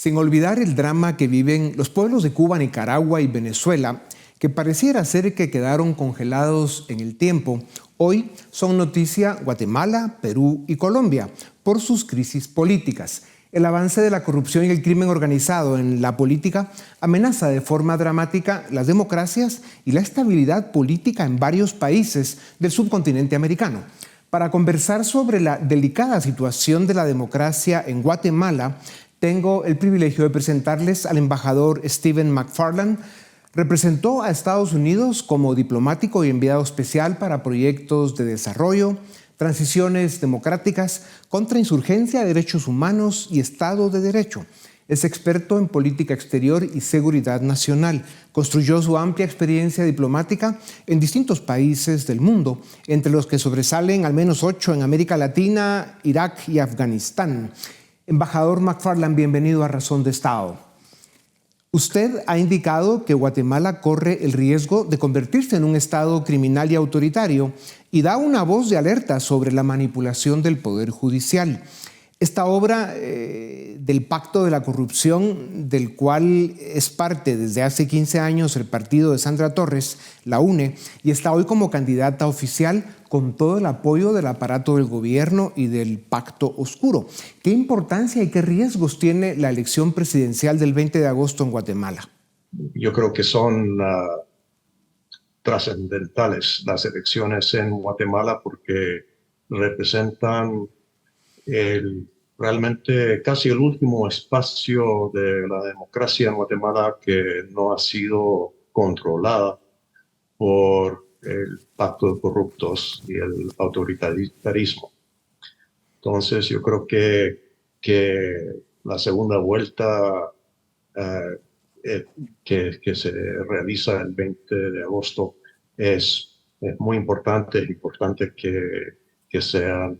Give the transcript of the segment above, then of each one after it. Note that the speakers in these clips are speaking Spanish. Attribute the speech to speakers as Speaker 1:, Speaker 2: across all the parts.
Speaker 1: Sin olvidar el drama que viven los pueblos de Cuba, Nicaragua y Venezuela, que pareciera ser que quedaron congelados en el tiempo, hoy son noticia Guatemala, Perú y Colombia por sus crisis políticas. El avance de la corrupción y el crimen organizado en la política amenaza de forma dramática las democracias y la estabilidad política en varios países del subcontinente americano. Para conversar sobre la delicada situación de la democracia en Guatemala, tengo el privilegio de presentarles al embajador Stephen McFarland. Representó a Estados Unidos como diplomático y enviado especial para proyectos de desarrollo, transiciones democráticas, contrainsurgencia, derechos humanos y Estado de Derecho. Es experto en política exterior y seguridad nacional. Construyó su amplia experiencia diplomática en distintos países del mundo, entre los que sobresalen al menos 8 en América Latina, Irak y Afganistán. Embajador McFarland, bienvenido a Razón de Estado. Usted ha indicado que Guatemala corre el riesgo de convertirse en un Estado criminal y autoritario y da una voz de alerta sobre la manipulación del Poder Judicial. Esta obra del Pacto de la Corrupción, del cual es parte desde hace 15 años el partido de Sandra Torres, la UNE, y está hoy como candidata oficial con todo el apoyo del aparato del gobierno y del Pacto Oscuro. ¿Qué importancia y qué riesgos tiene la elección presidencial del 20 de agosto en Guatemala?
Speaker 2: Yo creo que son trascendentales las elecciones en Guatemala porque representan realmente casi el último espacio de la democracia en Guatemala que no ha sido controlada por el pacto de corruptos y el autoritarismo. Entonces yo creo que la segunda vuelta que se realiza el 20 de agosto es muy importante. Es importante que sea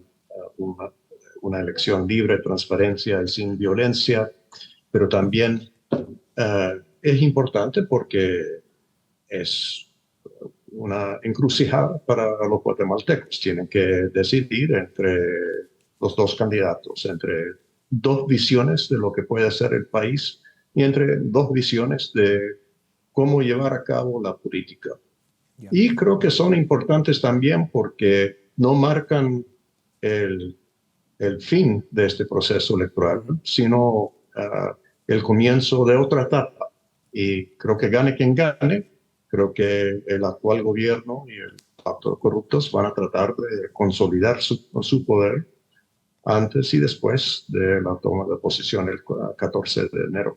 Speaker 2: una elección libre, transparencia y sin violencia, pero también es importante porque es una encrucijada para los guatemaltecos. Tienen que decidir entre los dos candidatos, entre dos visiones de lo que puede ser el país y entre dos visiones de cómo llevar a cabo la política. Y creo que son importantes también porque no marcan el fin de este proceso electoral, sino el comienzo de otra etapa. Y creo que gane quien gane, creo que el actual gobierno y el pacto de corruptos van a tratar de consolidar su poder antes y después de la toma de posesión el 14 de enero.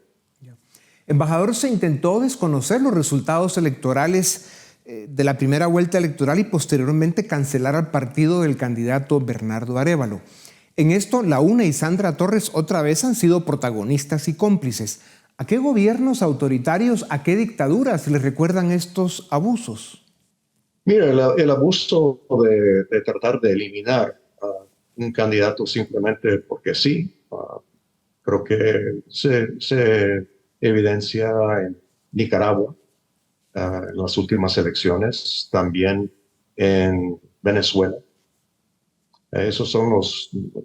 Speaker 1: Embajador, se intentó desconocer los resultados electorales de la primera vuelta electoral y posteriormente cancelar al partido del candidato Bernardo Arévalo. En esto, la UNE y Sandra Torres otra vez han sido protagonistas y cómplices. ¿A qué gobiernos autoritarios, a qué dictaduras les recuerdan estos abusos?
Speaker 2: Mira, el abuso de tratar de eliminar a un candidato simplemente porque sí, creo que se evidencia en Nicaragua, en las últimas elecciones, también en Venezuela. Esos son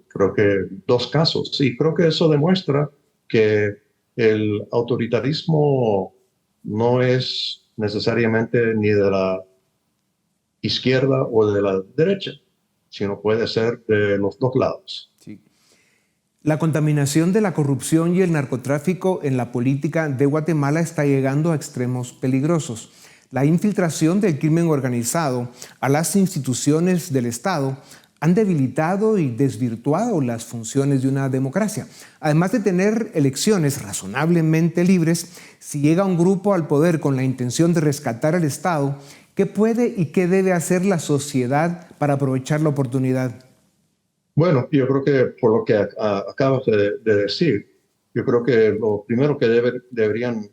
Speaker 2: creo que, dos casos. Y creo que eso demuestra que el autoritarismo no es necesariamente ni de la izquierda o de la derecha, sino puede ser de los dos lados.
Speaker 1: Sí. La contaminación de la corrupción y el narcotráfico en la política de Guatemala está llegando a extremos peligrosos. La infiltración del crimen organizado a las instituciones del Estado han debilitado y desvirtuado las funciones de una democracia. Además de tener elecciones razonablemente libres, si llega un grupo al poder con la intención de rescatar al Estado, ¿qué puede y qué debe hacer la sociedad para aprovechar la oportunidad?
Speaker 2: Bueno, yo creo que por lo que acabas de decir, yo creo que lo primero que deberían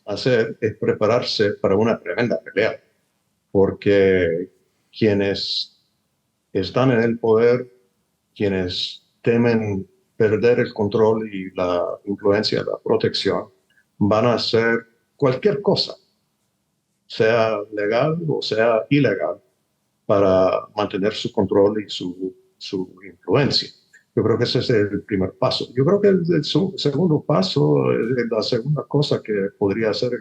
Speaker 2: hacer es prepararse para una tremenda pelea, porque quienes están en el poder, quienes temen perder el control y la influencia, la protección, van a hacer cualquier cosa, sea legal o sea ilegal, para mantener su control y su influencia. Yo creo que ese es el primer paso. Yo creo que el segundo paso, la segunda cosa que podría hacer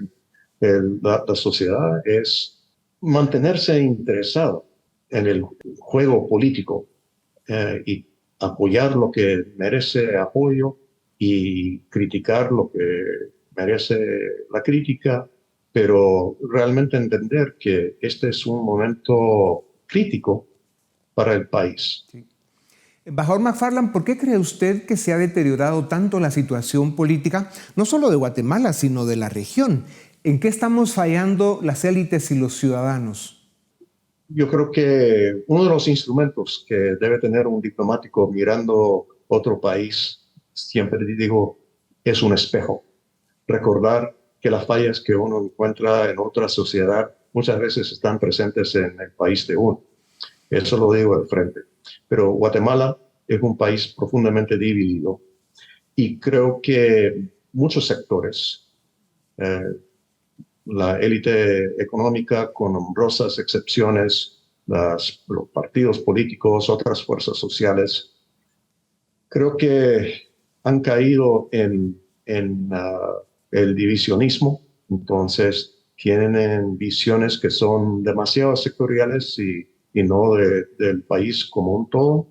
Speaker 2: la sociedad es mantenerse interesado en el juego político y apoyar lo que merece apoyo y criticar lo que merece la crítica, pero realmente entender que este es un momento crítico para el país.
Speaker 1: Sí. Embajador McFarland, ¿por qué cree usted que se ha deteriorado tanto la situación política, no solo de Guatemala, sino de la región? ¿En qué estamos fallando las élites y los ciudadanos?
Speaker 2: Yo creo que uno de los instrumentos que debe tener un diplomático mirando otro país, siempre digo, es un espejo. Recordar que las fallas que uno encuentra en otra sociedad muchas veces están presentes en el país de uno. Eso lo digo de frente. Pero Guatemala es un país profundamente dividido y creo que muchos sectores, la élite económica con honrosas excepciones, los partidos políticos, otras fuerzas sociales, creo que han caído en el divisionismo. Entonces tienen visiones que son demasiado sectoriales y no del país como un todo.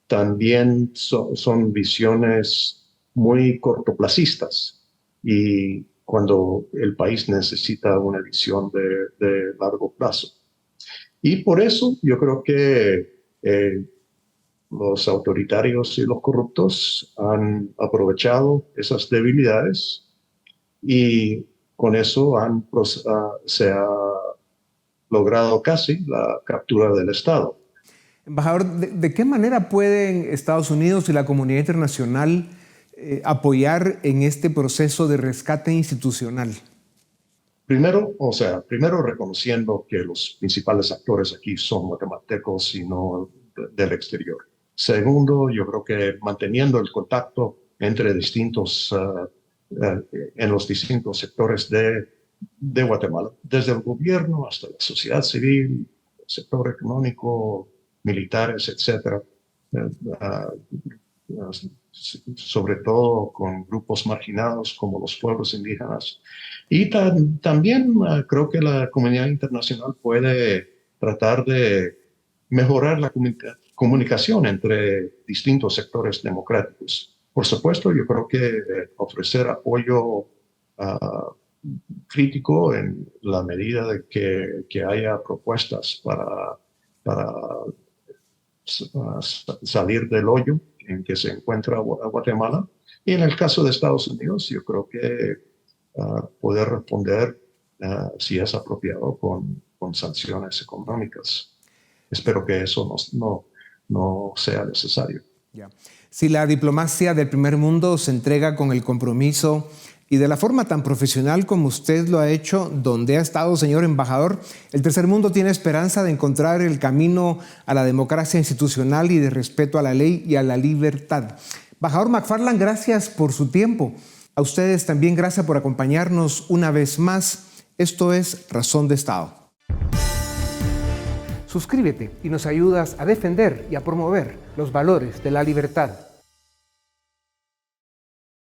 Speaker 2: También son visiones muy cortoplacistas y cuando el país necesita una visión de largo plazo. Y por eso yo creo que los autoritarios y los corruptos han aprovechado esas debilidades y con eso se ha logrado casi la captura del Estado.
Speaker 1: Embajador, ¿de qué manera pueden Estados Unidos y la comunidad internacional apoyar en este proceso de rescate institucional?
Speaker 2: Primero reconociendo que los principales actores aquí son guatemaltecos y no del exterior. Segundo, yo creo que manteniendo el contacto entre en los distintos sectores de Guatemala, desde el gobierno hasta la sociedad civil, el sector económico, militares, etcétera, sobre todo con grupos marginados como los pueblos indígenas. Y también creo que la comunidad internacional puede tratar de mejorar la comunicación entre distintos sectores democráticos. Por supuesto, yo creo que ofrecer apoyo crítico en la medida de que haya propuestas para salir del hoyo en que se encuentra Guatemala. Y en el caso de Estados Unidos, yo creo que poder responder si es apropiado con sanciones económicas. Espero que eso no sea necesario.
Speaker 1: Ya. Si la diplomacia del primer mundo se entrega con el compromiso y de la forma tan profesional como usted lo ha hecho, donde ha estado, señor embajador, el tercer mundo tiene esperanza de encontrar el camino a la democracia institucional y de respeto a la ley y a la libertad. Embajador McFarland, gracias por su tiempo. A ustedes también gracias por acompañarnos una vez más. Esto es Razón de Estado. Suscríbete y nos ayudas a defender y a promover los valores de la libertad.